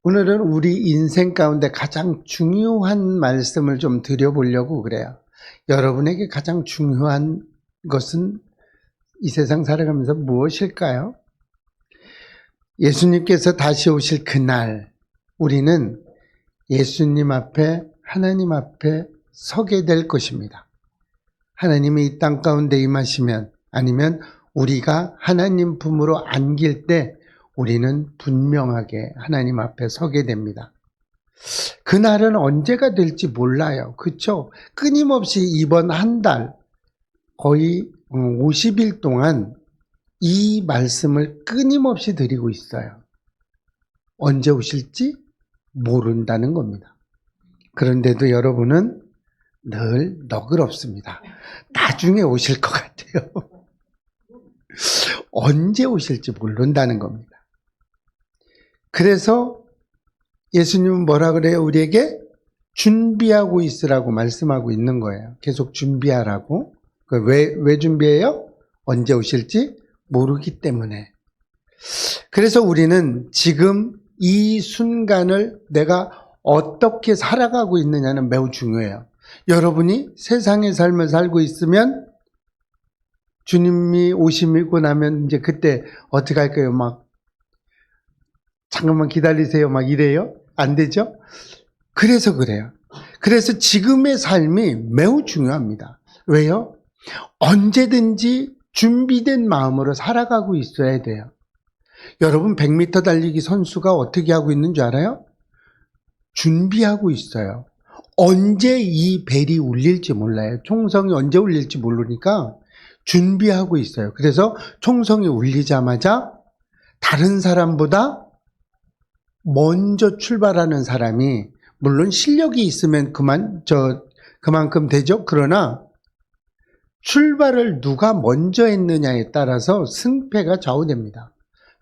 오늘은 우리 인생 가운데 가장 중요한 말씀을 좀 드려보려고 그래요. 여러분에게 가장 중요한 것은 이 세상 살아가면서 무엇일까요? 예수님께서 다시 오실 그날 우리는 예수님 앞에, 하나님 앞에 서게 될 것입니다. 하나님이 이 땅 가운데 임하시면, 아니면 우리가 하나님 품으로 안길 때 우리는 분명하게 하나님 앞에 서게 됩니다. 그날은 언제가 될지 몰라요. 그렇죠? 끊임없이 이번 한 달, 거의 50일 동안 이 말씀을 끊임없이 드리고 있어요. 언제 오실지 모른다는 겁니다. 그런데도 여러분은 늘 너그럽습니다. 나중에 오실 것 같아요. 언제 오실지 모른다는 겁니다. 그래서 예수님은 뭐라 그래요? 우리에게 준비하고 있으라고 말씀하고 있는 거예요. 계속 준비하라고. 왜 준비해요? 언제 오실지 모르기 때문에. 그래서 우리는 지금 이 순간을 내가 어떻게 살아가고 있느냐는 매우 중요해요. 여러분이 세상의 삶을 살고 있으면 주님이 오시고 나면 이제 그때 어떻게 할까요? 막 잠깐만 기다리세요 막 이래요? 안 되죠? 그래서 그래요. 그래서 지금의 삶이 매우 중요합니다. 왜요? 언제든지 준비된 마음으로 살아가고 있어야 돼요. 여러분 100m 달리기 선수가 어떻게 하고 있는 줄 알아요? 준비하고 있어요. 언제 이 벨이 울릴지 몰라요. 총성이 언제 울릴지 모르니까 준비하고 있어요. 그래서 총성이 울리자마자 다른 사람보다 먼저 출발하는 사람이, 물론 실력이 있으면 그만큼 되죠. 그러나 출발을 누가 먼저 했느냐에 따라서 승패가 좌우됩니다.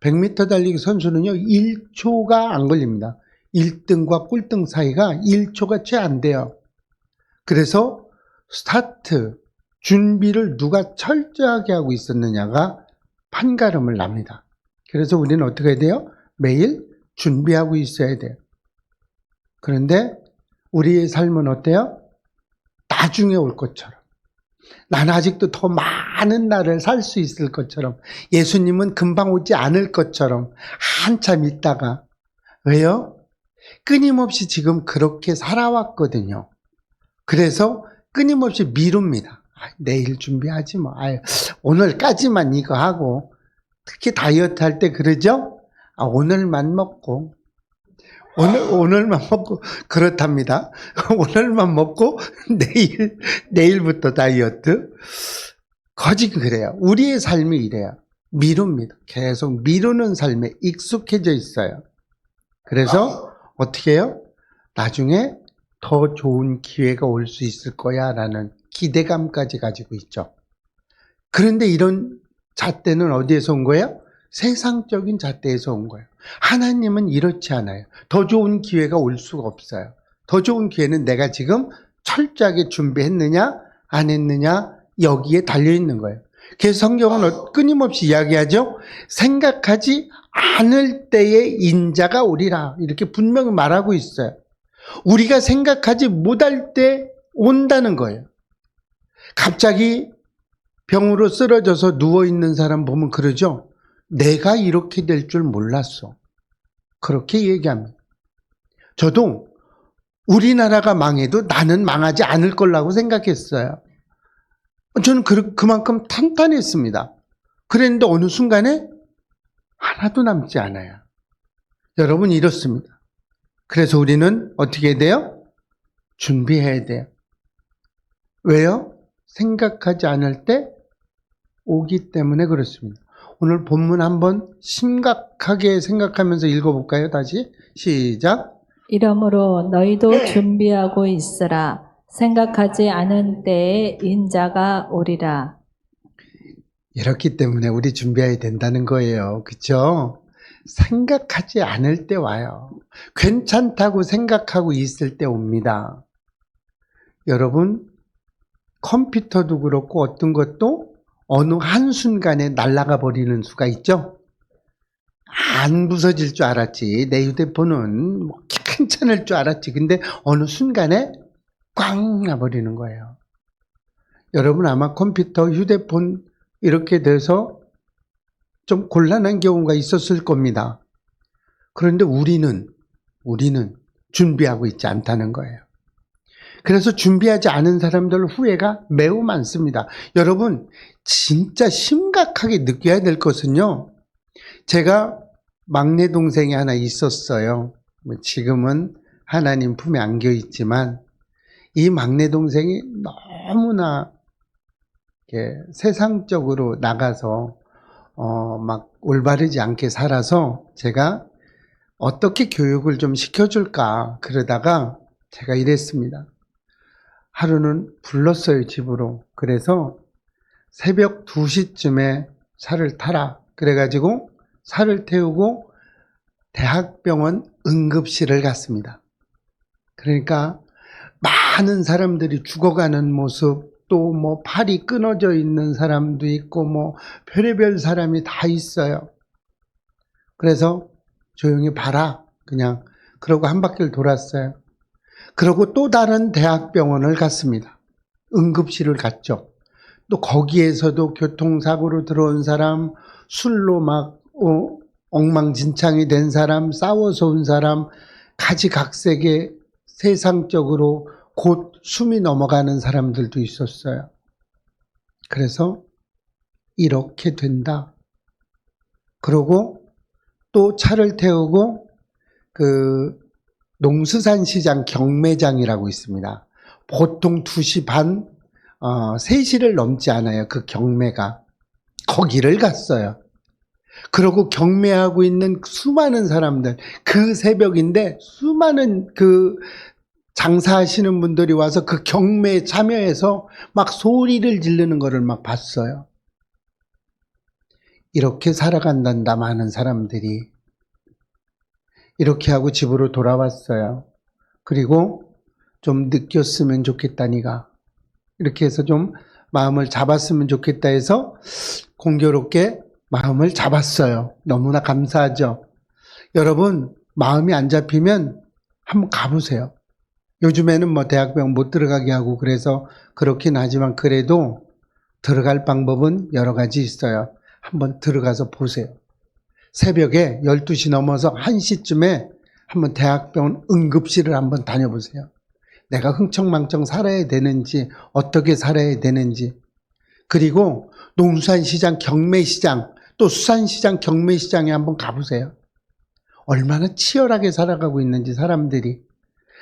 100m 달리기 선수는요 1초가 안 걸립니다. 1등과 꼴등 사이가 1초가 채 안 돼요. 그래서 스타트, 준비를 누가 철저하게 하고 있었느냐가 판가름을 납니다. 그래서 우리는 어떻게 해야 돼요? 매일 준비하고 있어야 돼요. 그런데 우리의 삶은 어때요? 나중에 올 것처럼, 난 아직도 더 많은 날을 살 수 있을 것처럼, 예수님은 금방 오지 않을 것처럼 한참 있다가, 왜요? 끊임없이 지금 그렇게 살아왔거든요. 그래서 끊임없이 미룹니다. 내일 준비하지 뭐. 오늘까지만 이거 하고, 특히 다이어트 할 때 그러죠? 오늘만 먹고, 오늘만 먹고, 그렇답니다. 오늘만 먹고, 내일부터 다이어트. 거짓 그래요. 우리의 삶이 이래요. 미룹니다. 계속 미루는 삶에 익숙해져 있어요. 그래서 어떻게 해요? 나중에 더 좋은 기회가 올 수 있을 거야 라는 기대감까지 가지고 있죠. 그런데 이런 잣대는 어디에서 온 거예요? 세상적인 잣대에서 온 거예요. 하나님은 이렇지 않아요. 더 좋은 기회가 올 수가 없어요. 더 좋은 기회는 내가 지금 철저하게 준비했느냐 안 했느냐 여기에 달려있는 거예요. 그래서 성경은 끊임없이 이야기하죠. 생각하지 않을 때에 인자가 오리라, 이렇게 분명히 말하고 있어요. 우리가 생각하지 못할 때 온다는 거예요. 갑자기 병으로 쓰러져서 누워있는 사람 보면 그러죠. 내가 이렇게 될 줄 몰랐어. 그렇게 얘기합니다. 저도 우리나라가 망해도 나는 망하지 않을 거라고 생각했어요. 저는 그만큼 탄탄했습니다. 그랬는데 어느 순간에 하나도 남지 않아요. 여러분 이렇습니다. 그래서 우리는 어떻게 해야 돼요? 준비해야 돼요. 왜요? 생각하지 않을 때 오기 때문에 그렇습니다. 오늘 본문 한번 심각하게 생각하면서 읽어볼까요? 다시 시작. 이러므로 너희도 준비하고 있으라. 생각하지 않은 때에 인자가 오리라. 이렇기 때문에 우리 준비해야 된다는 거예요. 그렇죠? 생각하지 않을 때 와요. 괜찮다고 생각하고 있을 때 옵니다. 여러분, 컴퓨터도 그렇고 어떤 것도 어느 한순간에 날아가 버리는 수가 있죠? 안 부서질 줄 알았지. 내 휴대폰은 뭐 괜찮을 줄 알았지. 근데 어느 순간에 꽝 나버리는 거예요. 여러분 아마 컴퓨터, 휴대폰 이렇게 돼서 좀 곤란한 경우가 있었을 겁니다. 그런데 우리는 준비하고 있지 않다는 거예요. 그래서 준비하지 않은 사람들 후회가 매우 많습니다. 여러분 진짜 심각하게 느껴야 될 것은요. 제가 막내 동생이 하나 있었어요. 지금은 하나님 품에 안겨 있지만 이 막내 동생이 너무나 이렇게 세상적으로 나가서 막 올바르지 않게 살아서 제가 어떻게 교육을 좀 시켜줄까 그러다가 제가 이랬습니다. 하루는 불렀어요, 집으로. 그래서 새벽 2시쯤에 차를 타라. 그래가지고 차를 태우고 대학병원 응급실을 갔습니다. 그러니까 많은 사람들이 죽어가는 모습, 또 뭐 팔이 끊어져 있는 사람도 있고 뭐 별의별 사람이 다 있어요. 그래서 조용히 봐라. 그냥 그러고 한 바퀴를 돌았어요. 그러고 또 다른 대학병원을 갔습니다. 응급실을 갔죠. 또 거기에서도 교통사고로 들어온 사람, 술로 막 엉망진창이 된 사람, 싸워서 온 사람, 가지각색의 세상적으로 곧 숨이 넘어가는 사람들도 있었어요. 그래서 이렇게 된다. 그러고 또 차를 태우고 그 농수산시장 경매장이라고 있습니다. 보통 2시 반, 3시를 넘지 않아요. 그 경매가. 거기를 갔어요. 그러고 경매하고 있는 수많은 사람들, 그 새벽인데 수많은 그 장사하시는 분들이 와서 그 경매에 참여해서 막 소리를 지르는 거를 막 봤어요. 이렇게 살아간단다, 많은 사람들이. 이렇게 하고 집으로 돌아왔어요. 그리고 좀 느꼈으면 좋겠다니가. 이렇게 해서 좀 마음을 잡았으면 좋겠다 해서 공교롭게 마음을 잡았어요. 너무나 감사하죠. 여러분, 마음이 안 잡히면 한번 가보세요. 요즘에는 뭐 대학병원 못 들어가게 하고 그래서 그렇긴 하지만 그래도 들어갈 방법은 여러 가지 있어요. 한번 들어가서 보세요. 새벽에 12시 넘어서 1시쯤에 한번 대학병원 응급실을 한번 다녀보세요. 내가 흥청망청 살아야 되는지, 어떻게 살아야 되는지. 그리고 농수산시장, 경매시장, 또 수산시장, 경매시장에 한번 가보세요. 얼마나 치열하게 살아가고 있는지 사람들이.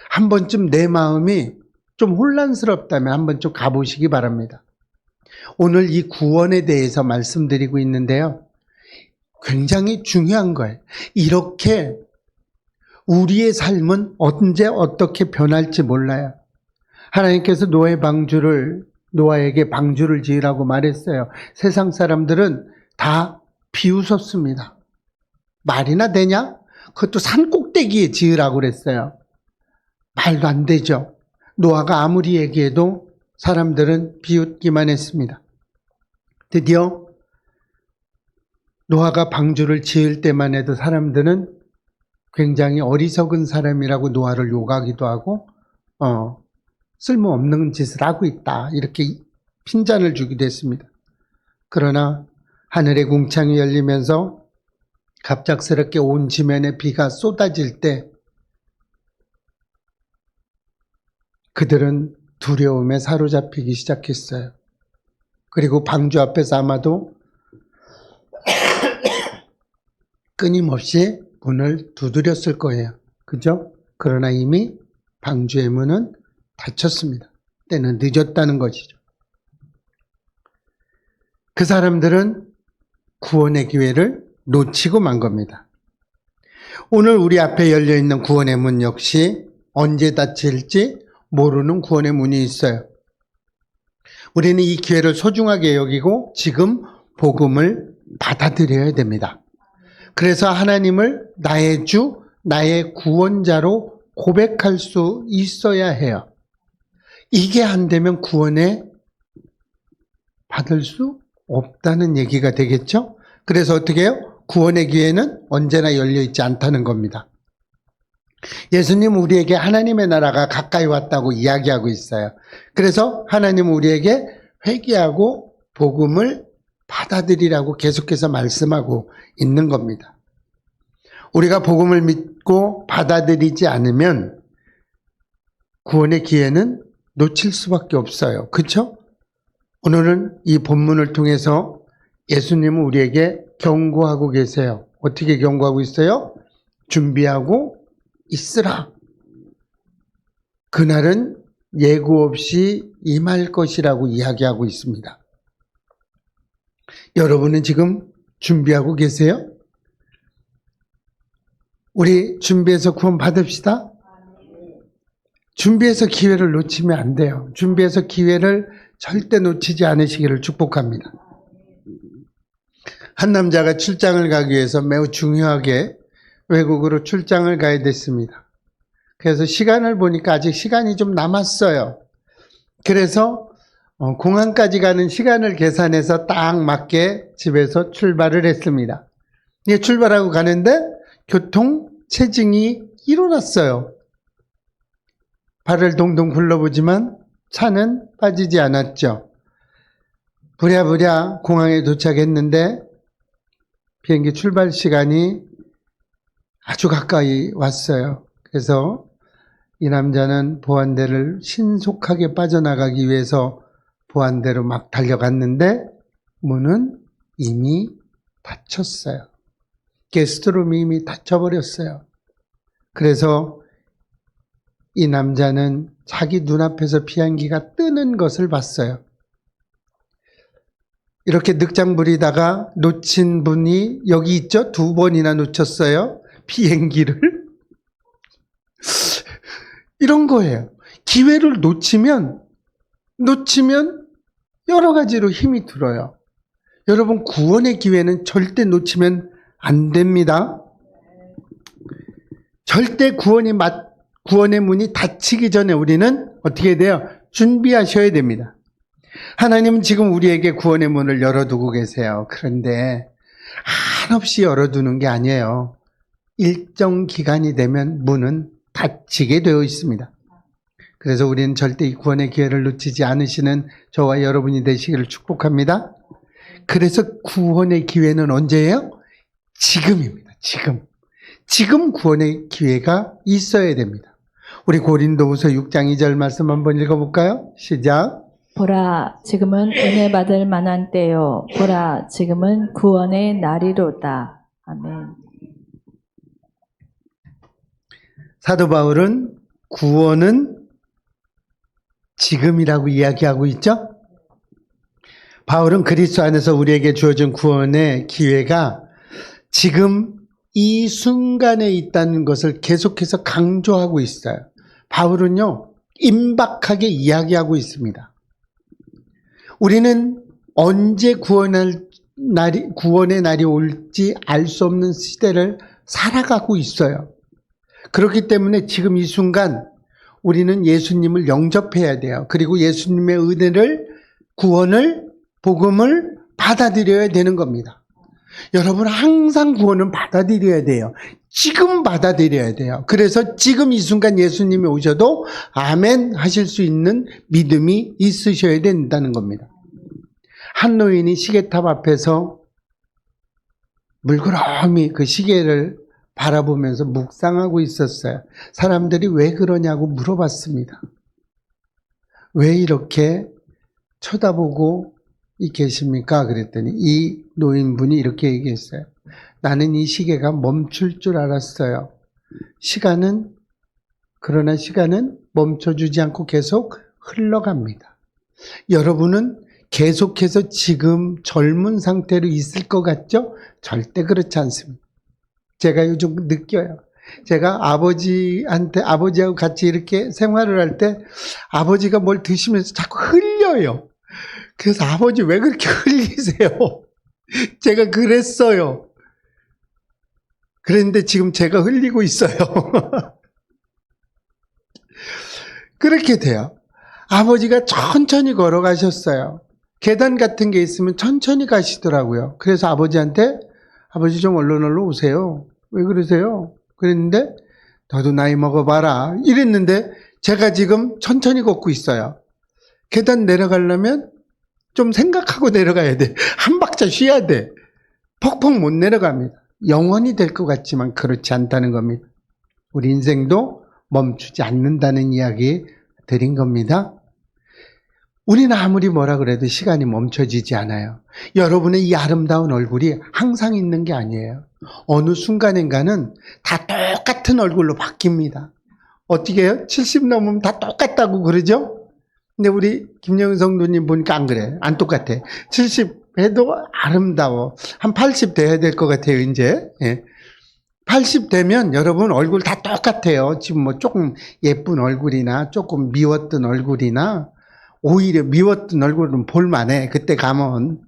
한 번쯤 내 마음이 좀 혼란스럽다면 한 번쯤 가보시기 바랍니다. 오늘 이 구원에 대해서 말씀드리고 있는데요. 굉장히 중요한 거예요. 이렇게 우리의 삶은 언제 어떻게 변할지 몰라요. 하나님께서 노아에게 방주를 지으라고 말했어요. 세상 사람들은 다 비웃었습니다. 말이나 되냐? 그것도 산 꼭대기에 지으라고 그랬어요. 말도 안 되죠. 노아가 아무리 얘기해도 사람들은 비웃기만 했습니다. 드디어 노아가 방주를 지을 때만 해도 사람들은 굉장히 어리석은 사람이라고 노아를 욕하기도 하고 쓸모없는 짓을 하고 있다. 이렇게 핀잔을 주기도 했습니다. 그러나 하늘의 궁창이 열리면서 갑작스럽게 온 지면에 비가 쏟아질 때 그들은 두려움에 사로잡히기 시작했어요. 그리고 방주 앞에서 아마도 끊임없이 문을 두드렸을 거예요. 그죠? 그러나 이미 방주의 문은 닫혔습니다. 때는 늦었다는 것이죠. 그 사람들은 구원의 기회를 놓치고 만 겁니다. 오늘 우리 앞에 열려있는 구원의 문 역시 언제 닫힐지 모르는 구원의 문이 있어요. 우리는 이 기회를 소중하게 여기고 지금 복음을 받아들여야 됩니다. 그래서 하나님을 나의 주, 나의 구원자로 고백할 수 있어야 해요. 이게 안 되면 구원에 받을 수 없다는 얘기가 되겠죠? 그래서 어떻게 해요? 구원의 기회는 언제나 열려 있지 않다는 겁니다. 예수님 우리에게 하나님의 나라가 가까이 왔다고 이야기하고 있어요. 그래서 하나님은 우리에게 회개하고 복음을 받아들이라고 계속해서 말씀하고 있는 겁니다. 우리가 복음을 믿고 받아들이지 않으면 구원의 기회는 놓칠 수밖에 없어요. 그렇죠? 오늘은 이 본문을 통해서 예수님은 우리에게 경고하고 계세요. 어떻게 경고하고 있어요? 준비하고 있으라. 그날은 예고 없이 임할 것이라고 이야기하고 있습니다. 여러분은 지금 준비하고 계세요? 우리 준비해서 구원 받읍시다. 준비해서 기회를 놓치면 안 돼요. 준비해서 기회를 절대 놓치지 않으시기를 축복합니다. 한 남자가 출장을 가기 위해서 매우 중요하게 외국으로 출장을 가야 됐습니다. 그래서 시간을 보니까 아직 시간이 좀 남았어요. 그래서 공항까지 가는 시간을 계산해서 딱 맞게 집에서 출발을 했습니다. 출발하고 가는데 교통 체증이 일어났어요. 발을 동동 굴러보지만 차는 빠지지 않았죠. 부랴부랴 공항에 도착했는데 비행기 출발 시간이 아주 가까이 왔어요. 그래서 이 남자는 보안대를 신속하게 빠져나가기 위해서 보안대로 막 달려갔는데 문은 이미 닫혔어요. 게스트룸이 이미 닫혀버렸어요. 그래서 이 남자는 자기 눈앞에서 비행기가 뜨는 것을 봤어요. 이렇게 늑장 부리다가 놓친 분이 여기 있죠? 2번이나 놓쳤어요. 비행기를. 이런 거예요. 기회를 놓치면 여러 가지로 힘이 들어요. 여러분, 구원의 기회는 절대 놓치면 안 됩니다. 절대 구원의 문이 닫히기 전에 우리는 어떻게 돼요? 준비하셔야 됩니다. 하나님은 지금 우리에게 구원의 문을 열어두고 계세요. 그런데 한없이 열어두는 게 아니에요. 일정 기간이 되면 문은 닫히게 되어 있습니다. 그래서 우리는 절대 이 구원의 기회를 놓치지 않으시는 저와 여러분이 되시기를 축복합니다. 그래서 구원의 기회는 언제예요? 지금입니다. 지금 구원의 기회가 있어야 됩니다. 우리 고린도후서 6장 2절 말씀 한번 읽어볼까요? 시작. 보라, 지금은 은혜 받을 만한 때요. 보라, 지금은 구원의 날이로다. 아멘. 사도 바울은 구원은 지금이라고 이야기하고 있죠? 바울은 그리스도 안에서 우리에게 주어진 구원의 기회가 지금 이 순간에 있다는 것을 계속해서 강조하고 있어요. 바울은요, 임박하게 이야기하고 있습니다. 우리는 언제 구원의 날이 올지 알 수 없는 시대를 살아가고 있어요. 그렇기 때문에 지금 이 순간 우리는 예수님을 영접해야 돼요. 그리고 예수님의 은혜를, 구원을, 복음을 받아들여야 되는 겁니다. 여러분, 항상 구원은 받아들여야 돼요. 지금 받아들여야 돼요. 그래서 지금 이 순간 예수님이 오셔도 아멘 하실 수 있는 믿음이 있으셔야 된다는 겁니다. 한 노인이 시계탑 앞에서 물끄러미 그 시계를 바라보면서 묵상하고 있었어요. 사람들이 왜 그러냐고 물어봤습니다. 왜 이렇게 쳐다보고 계십니까? 그랬더니 이 노인분이 이렇게 얘기했어요. 나는 이 시계가 멈출 줄 알았어요. 그러나 시간은 멈춰주지 않고 계속 흘러갑니다. 여러분은 계속해서 지금 젊은 상태로 있을 것 같죠? 절대 그렇지 않습니다. 제가 요즘 느껴요. 제가 아버지하고 같이 이렇게 생활을 할 때 아버지가 뭘 드시면서 자꾸 흘려요. 그래서 아버지 왜 그렇게 흘리세요? 제가 그랬어요. 그런데 지금 제가 흘리고 있어요. 그렇게 돼요. 아버지가 천천히 걸어가셨어요. 계단 같은 게 있으면 천천히 가시더라고요. 그래서 아버지한테 아버지 좀 얼른 오세요. 왜 그러세요? 그랬는데 너도 나이 먹어봐라 이랬는데 제가 지금 천천히 걷고 있어요. 계단 내려가려면 좀 생각하고 내려가야 돼. 한 박자 쉬어야 돼. 퍽퍽 못 내려갑니다. 영원히 될 것 같지만 그렇지 않다는 겁니다. 우리 인생도 멈추지 않는다는 이야기 드린 겁니다. 우리는 아무리 뭐라 그래도 시간이 멈춰지지 않아요. 여러분의 이 아름다운 얼굴이 항상 있는 게 아니에요. 어느 순간인가는 다 똑같은 얼굴로 바뀝니다. 어떻게 해요? 70 넘으면 다 똑같다고 그러죠? 근데 우리 김영은 성도님 보니까 안 그래. 안 똑같아. 70 해도 아름다워. 한 80 돼야 될 것 같아요, 이제. 예. 80 되면 여러분 얼굴 다 똑같아요. 지금 뭐 조금 예쁜 얼굴이나 조금 미웠던 얼굴이나 오히려 미웠던 얼굴은 볼만해. 그때 가면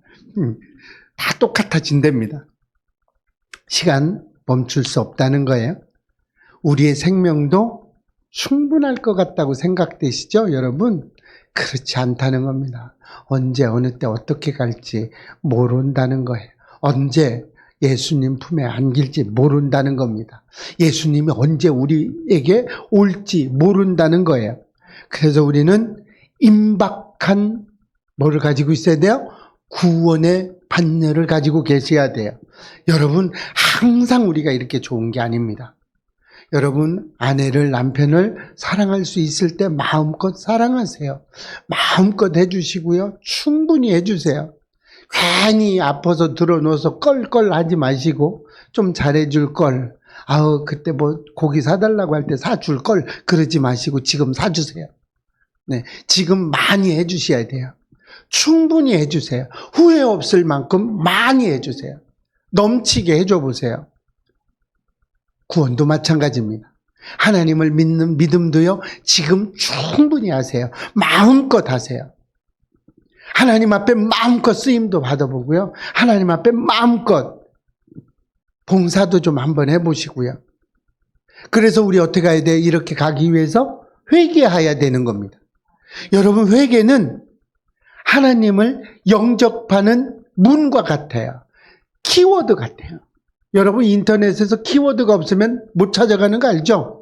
다 똑같아진답니다. 시간 멈출 수 없다는 거예요. 우리의 생명도 충분할 것 같다고 생각되시죠, 여러분? 그렇지 않다는 겁니다. 언제 어느 때 어떻게 갈지 모른다는 거예요. 언제 예수님 품에 안길지 모른다는 겁니다. 예수님이 언제 우리에게 올지 모른다는 거예요. 그래서 우리는 임박한 뭐를 가지고 있어야 돼요? 구원의 반열을 가지고 계셔야 돼요. 여러분, 항상 우리가 이렇게 좋은 게 아닙니다. 여러분, 아내를, 남편을 사랑할 수 있을 때 마음껏 사랑하세요. 마음껏 해주시고요. 충분히 해주세요. 괜히 아파서 들어놓아서 껄껄 하지 마시고 좀 잘해줄 걸. 아우, 그때 뭐 고기 사달라고 할 때 사줄 걸. 그러지 마시고 지금 사주세요. 네, 지금 많이 해주셔야 돼요. 충분히 해주세요. 후회 없을 만큼 많이 해주세요. 넘치게 해줘 보세요. 구원도 마찬가지입니다. 하나님을 믿는 믿음도요, 지금 충분히 하세요. 마음껏 하세요. 하나님 앞에 마음껏 쓰임도 받아보고요. 하나님 앞에 마음껏 봉사도 좀 한번 해보시고요. 그래서 우리 어떻게 해야 돼? 이렇게 가기 위해서 회개해야 되는 겁니다. 여러분, 회개는 하나님을 영접하는 문과 같아요. 키워드 같아요. 여러분, 인터넷에서 키워드가 없으면 못 찾아가는 거 알죠?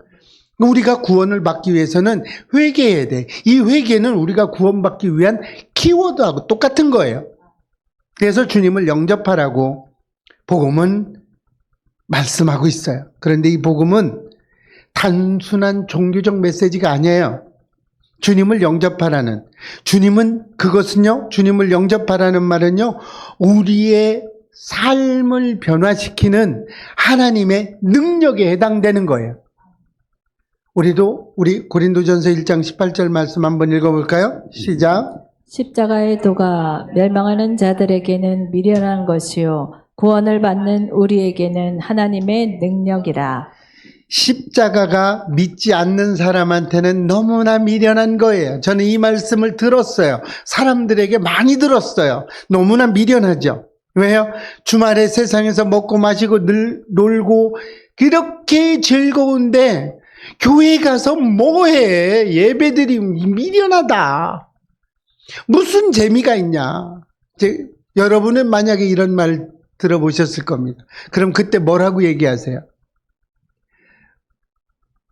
우리가 구원을 받기 위해서는 회개해야 돼. 이 회개는 우리가 구원받기 위한 키워드하고 똑같은 거예요. 그래서 주님을 영접하라고 복음은 말씀하고 있어요. 그런데 이 복음은 단순한 종교적 메시지가 아니에요. 주님을 영접하라는, 그것은요, 주님을 영접하라는 말은요, 우리의 삶을 변화시키는 하나님의 능력에 해당되는 거예요. 우리 고린도전서 1장 18절 말씀 한번 읽어볼까요? 시작. 십자가의 도가 멸망하는 자들에게는 미련한 것이요 구원을 받는 우리에게는 하나님의 능력이라. 십자가가 믿지 않는 사람한테는 너무나 미련한 거예요. 저는 이 말씀을 들었어요. 사람들에게 많이 들었어요. 너무나 미련하죠. 왜요? 주말에 세상에서 먹고 마시고 놀고 그렇게 즐거운데 교회 가서 뭐해? 예배드리면 미련하다. 무슨 재미가 있냐? 여러분은 만약에 이런 말 들어보셨을 겁니다. 그럼 그때 뭐라고 얘기하세요?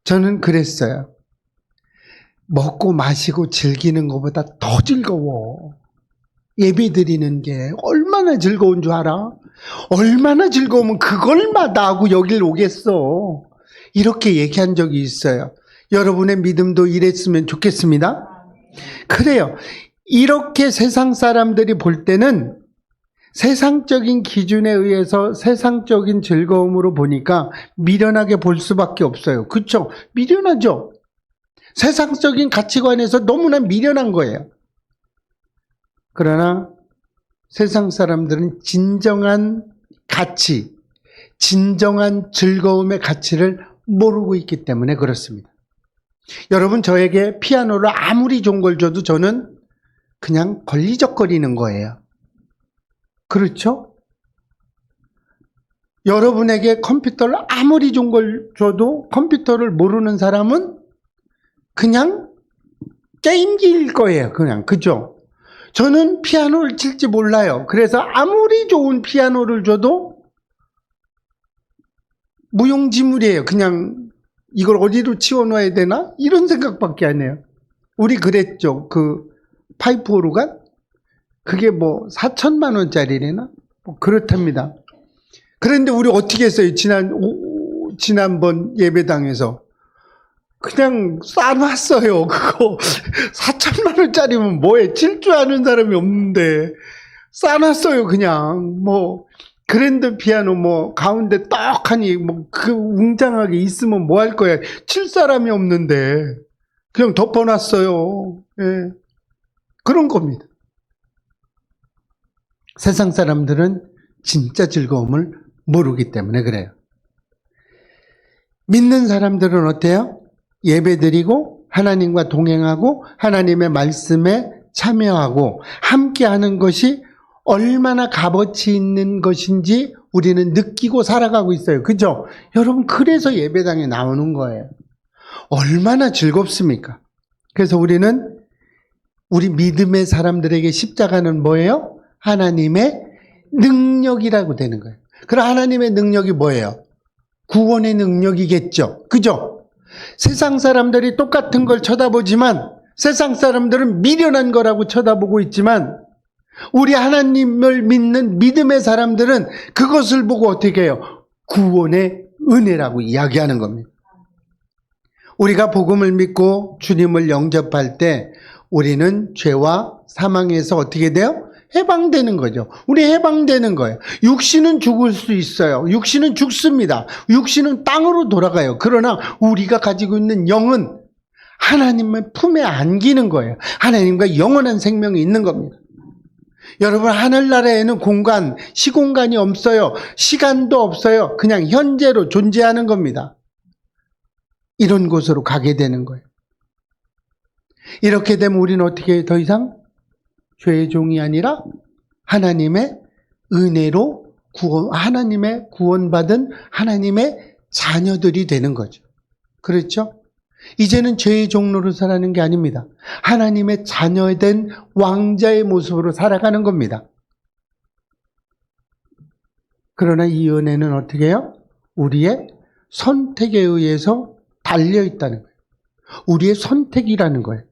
저는 그랬어요. 먹고 마시고 즐기는 것보다 더 즐거워. 예배 드리는 게 얼마나 즐거운 줄 알아? 얼마나 즐거우면 그걸 마다하고 여길 오겠어. 이렇게 얘기한 적이 있어요. 여러분의 믿음도 이랬으면 좋겠습니다. 그래요. 이렇게 세상 사람들이 볼 때는 세상적인 기준에 의해서 세상적인 즐거움으로 보니까 미련하게 볼 수밖에 없어요. 그렇죠? 미련하죠? 세상적인 가치관에서 너무나 미련한 거예요. 그러나 세상 사람들은 진정한 가치, 진정한 즐거움의 가치를 모르고 있기 때문에 그렇습니다. 여러분, 저에게 피아노를 아무리 좋은 걸 줘도 저는 그냥 걸리적거리는 거예요. 그렇죠? 여러분에게 컴퓨터를 아무리 좋은 걸 줘도 컴퓨터를 모르는 사람은 그냥 게임기일 거예요. 그냥. 그죠? 저는 피아노를 칠지 몰라요. 그래서 아무리 좋은 피아노를 줘도 무용지물이에요. 그냥 이걸 어디로 치워놔야 되나? 이런 생각밖에 안 해요. 우리 그랬죠. 그 파이프 오르간? 그게 뭐 4천만 원짜리래나? 뭐 그렇답니다. 그런데 우리 어떻게 했어요? 지난번 예배당에서 그냥 싸놨어요. 그거 4천만 원짜리면 뭐해? 칠 줄 아는 사람이 없는데 싸놨어요. 그냥 뭐 그랜드 피아노 뭐 가운데 떡하니 뭐 그 웅장하게 있으면 뭐 할 거야? 칠 사람이 없는데 그냥 덮어놨어요. 예. 그런 겁니다. 세상 사람들은 진짜 즐거움을 모르기 때문에 그래요. 믿는 사람들은 어때요? 예배드리고 하나님과 동행하고 하나님의 말씀에 참여하고 함께하는 것이 얼마나 값어치 있는 것인지 우리는 느끼고 살아가고 있어요. 그죠? 여러분, 그래서 예배당에 나오는 거예요. 얼마나 즐겁습니까? 그래서 우리는 우리 믿음의 사람들에게 십자가는 뭐예요? 하나님의 능력이라고 되는 거예요. 그럼 하나님의 능력이 뭐예요? 구원의 능력이겠죠. 그죠? 세상 사람들이 똑같은 걸 쳐다보지만 세상 사람들은 미련한 거라고 쳐다보고 있지만 우리 하나님을 믿는 믿음의 사람들은 그것을 보고 어떻게 해요? 구원의 은혜라고 이야기하는 겁니다. 우리가 복음을 믿고 주님을 영접할 때 우리는 죄와 사망에서 어떻게 돼요? 해방되는 거죠. 우리 해방되는 거예요. 육신은 죽을 수 있어요. 육신은 죽습니다. 육신은 땅으로 돌아가요. 그러나 우리가 가지고 있는 영은 하나님의 품에 안기는 거예요. 하나님과 영원한 생명이 있는 겁니다. 여러분, 하늘나라에는 공간, 시공간이 없어요. 시간도 없어요. 그냥 현재로 존재하는 겁니다. 이런 곳으로 가게 되는 거예요. 이렇게 되면 우리는 어떻게 더 이상 죄의 종이 아니라 하나님의 은혜로 하나님의 구원받은 하나님의 자녀들이 되는 거죠. 그렇죠? 이제는 죄의 종로로 살아가는 게 아닙니다. 하나님의 자녀된 왕자의 모습으로 살아가는 겁니다. 그러나 이 은혜는 어떻게 해요? 우리의 선택에 의해서 달려있다는 거예요. 우리의 선택이라는 거예요.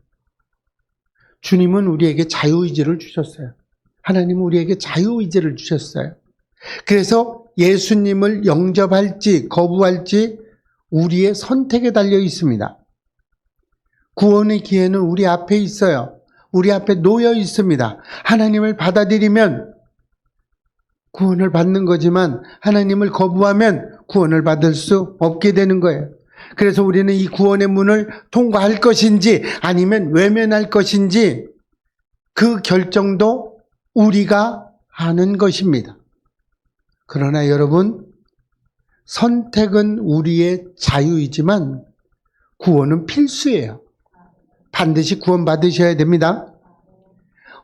주님은 우리에게 자유의지를 주셨어요. 하나님은 우리에게 자유의지를 주셨어요. 그래서 예수님을 영접할지 거부할지 우리의 선택에 달려 있습니다. 구원의 기회는 우리 앞에 있어요. 우리 앞에 놓여 있습니다. 하나님을 받아들이면 구원을 받는 거지만 하나님을 거부하면 구원을 받을 수 없게 되는 거예요. 그래서 우리는 이 구원의 문을 통과할 것인지 아니면 외면할 것인지 그 결정도 우리가 하는 것입니다. 그러나 여러분, 선택은 우리의 자유이지만 구원은 필수예요. 반드시 구원 받으셔야 됩니다.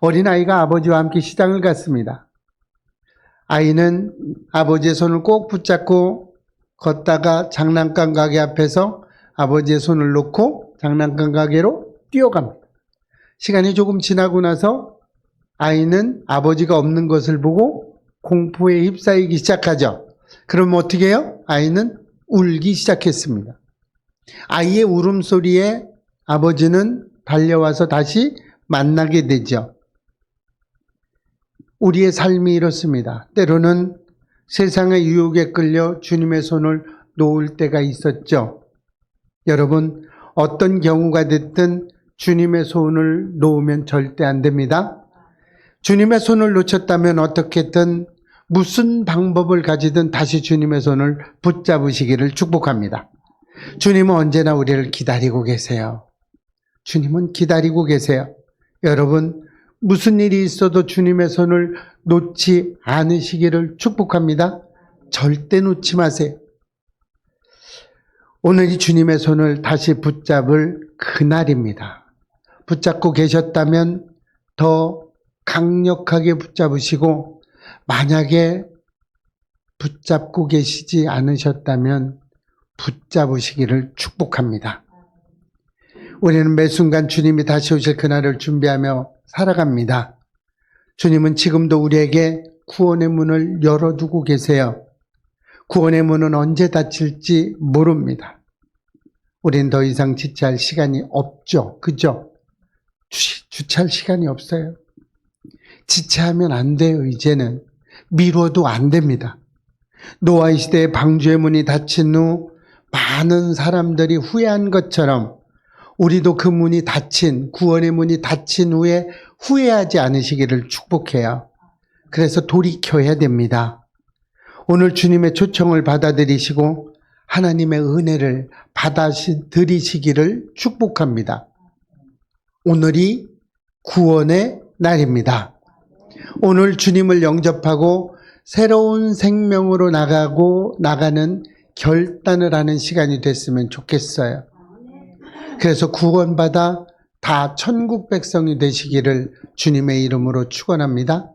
어린아이가 아버지와 함께 시장을 갔습니다. 아이는 아버지의 손을 꼭 붙잡고 걷다가 장난감 가게 앞에서 아버지의 손을 놓고 장난감 가게로 뛰어갑니다. 시간이 조금 지나고 나서 아이는 아버지가 없는 것을 보고 공포에 휩싸이기 시작하죠. 그럼 어떻게 해요? 아이는 울기 시작했습니다. 아이의 울음소리에 아버지는 달려와서 다시 만나게 되죠. 우리의 삶이 이렇습니다. 때로는 세상의 유혹에 끌려 주님의 손을 놓을 때가 있었죠. 여러분, 어떤 경우가 됐든 주님의 손을 놓으면 절대 안 됩니다. 주님의 손을 놓쳤다면 어떻게든 무슨 방법을 가지든 다시 주님의 손을 붙잡으시기를 축복합니다. 주님은 언제나 우리를 기다리고 계세요. 주님은 기다리고 계세요. 여러분, 무슨 일이 있어도 주님의 손을 놓지 않으시기를 축복합니다. 절대 놓지 마세요. 오늘이 주님의 손을 다시 붙잡을 그날입니다. 붙잡고 계셨다면 더 강력하게 붙잡으시고, 만약에 붙잡고 계시지 않으셨다면 붙잡으시기를 축복합니다. 우리는 매 순간 주님이 다시 오실 그날을 준비하며 살아갑니다. 주님은 지금도 우리에게 구원의 문을 열어두고 계세요. 구원의 문은 언제 닫힐지 모릅니다. 우린 더 이상 지체할 시간이 없죠. 그죠? 주체할 시간이 없어요. 지체하면 안 돼요. 이제는 미뤄도 안 됩니다. 노아의 시대에 방주의 문이 닫힌 후 많은 사람들이 후회한 것처럼 우리도 그 문이 닫힌, 구원의 문이 닫힌 후에 후회하지 않으시기를 축복해요. 그래서 돌이켜야 됩니다. 오늘 주님의 초청을 받아들이시고 하나님의 은혜를 받아들이시기를 축복합니다. 오늘이 구원의 날입니다. 오늘 주님을 영접하고 새로운 생명으로 나가는 결단을 하는 시간이 됐으면 좋겠어요. 그래서 구원받아 다 천국 백성이 되시기를 주님의 이름으로 축원합니다.